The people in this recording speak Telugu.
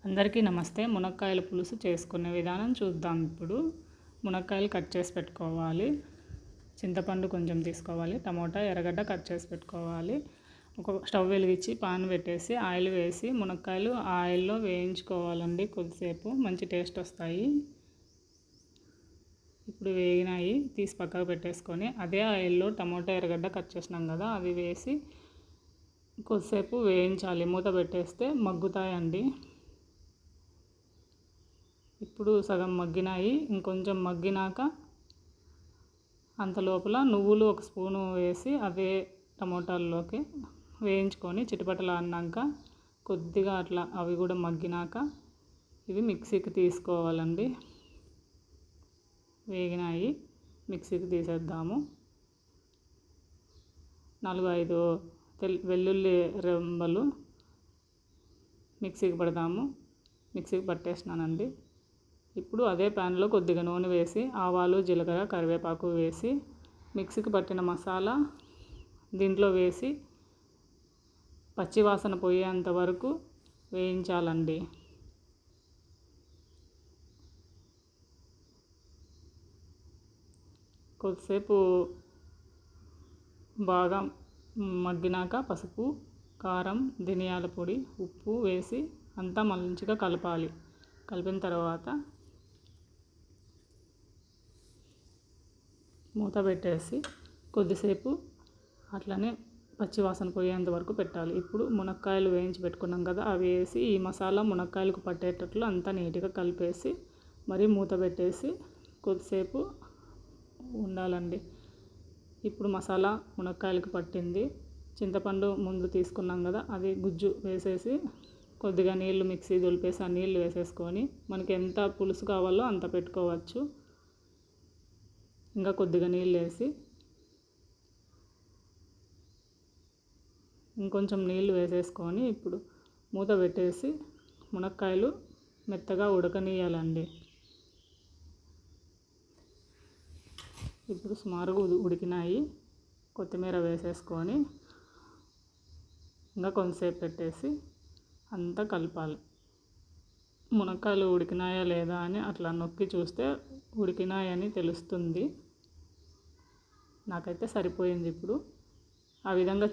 అందరికీ నమస్తే. మునక్కాయల పులుసు చేసుకునే విధానం చూద్దాం. ఇప్పుడు మునక్కాయలు కట్ చేసి పెట్టుకోవాలి, చింతపండు కొంచెం తీసుకోవాలి, టమోటా ఎర్రగడ్డ కట్ చేసి పెట్టుకోవాలి. ఒక స్టవ్ వెలిగించి పాన్ పెట్టేసి ఆయిల్ వేసి మునక్కాయలు ఆయిల్లో వేయించుకోవాలండి. కొద్దిసేపు మంచి టేస్ట్ వస్తాయి. ఇప్పుడు వేగినాయి, తీసి పక్కకు పెట్టేసుకొని అదే ఆయిల్లో టమోటా ఎర్రగడ్డ కట్ చేసినాం కదా, అవి వేసి కొద్దిసేపు వేయించాలి. మూత పెట్టేస్తే మగ్గుతాయండి. ఇప్పుడు సగం మగ్గినాయి, ఇంకొంచెం మగ్గినాక అంతలోపల నువ్వులు ఒక స్పూను వేసి అవే టమోటాల్లోకి వేయించుకొని చిటపటలాడినాక కొద్దిగా అట్లా అవి కూడా మగ్గినాక ఇవి మిక్సీకి తీసుకోవాలండి. వేగినాయి, మిక్సీకి తీసేద్దాము. 4-5 వెల్లుల్లి రెమ్మలు మిక్సీకి పడదాము. మిక్సీకి పట్టేసినానండి. ఇప్పుడు అదే ప్యాన్లో కొద్దిగా నూనె వేసి ఆవాలు, జీలకర్ర, కరివేపాకు వేసి మిక్సీకి పట్టిన మసాలా దీంట్లో వేసి పచ్చివాసన పోయేంత వరకు వేయించాలండి. కొద్దిసేపు బాగా మగ్గినాక పసుపు, కారం, ధనియాల పొడి, ఉప్పు వేసి అంతా మంచిగా కలపాలి. కలిపిన తర్వాత మూత పెట్టేసి కొద్దిసేపు అట్లనే పచ్చివాసన పోయేంత వరకు పెట్టాలి. ఇప్పుడు మునక్కాయలు వేయించి పెట్టుకున్నాం కదా, అవి వేసి ఈ మసాలా మునక్కాయలకు పట్టేటట్లు అంతా నీట్గా కలిపేసి మరీ మూత పెట్టేసి కొద్దిసేపు ఉండాలండి. ఇప్పుడు మసాలా మునక్కాయలకు పట్టింది. చింతపండు ముందు తీసుకున్నాం కదా, అది గుజ్జు వేసేసి కొద్దిగా నీళ్లు మిక్సీ దులిపేసి ఆ నీళ్లు వేసేసుకొని మనకి ఎంత పులుసు కావాలో అంత పెట్టుకోవచ్చు. ఇంకా కొద్దిగా నీళ్ళు వేసి ఇంకొంచెం నీళ్ళు వేసేసుకొని ఇప్పుడు మూత పెట్టేసి మునక్కాయలు మెత్తగా ఉడకనీయాలండి. ఇప్పుడు సుమారుగా ఉడికినాయి. కొత్తిమీర వేసేసుకొని ఇంకా కొంతసేపు పెట్టేసి అంతా కలపాలి. మునక్కాయలు ఉడికినాయా లేదా అని అట్లా నొక్కి చూస్తే ఉడికినాయని తెలుస్తుంది. నాకైతే సరిపోయింది. ఇప్పుడు ఆ విధంగా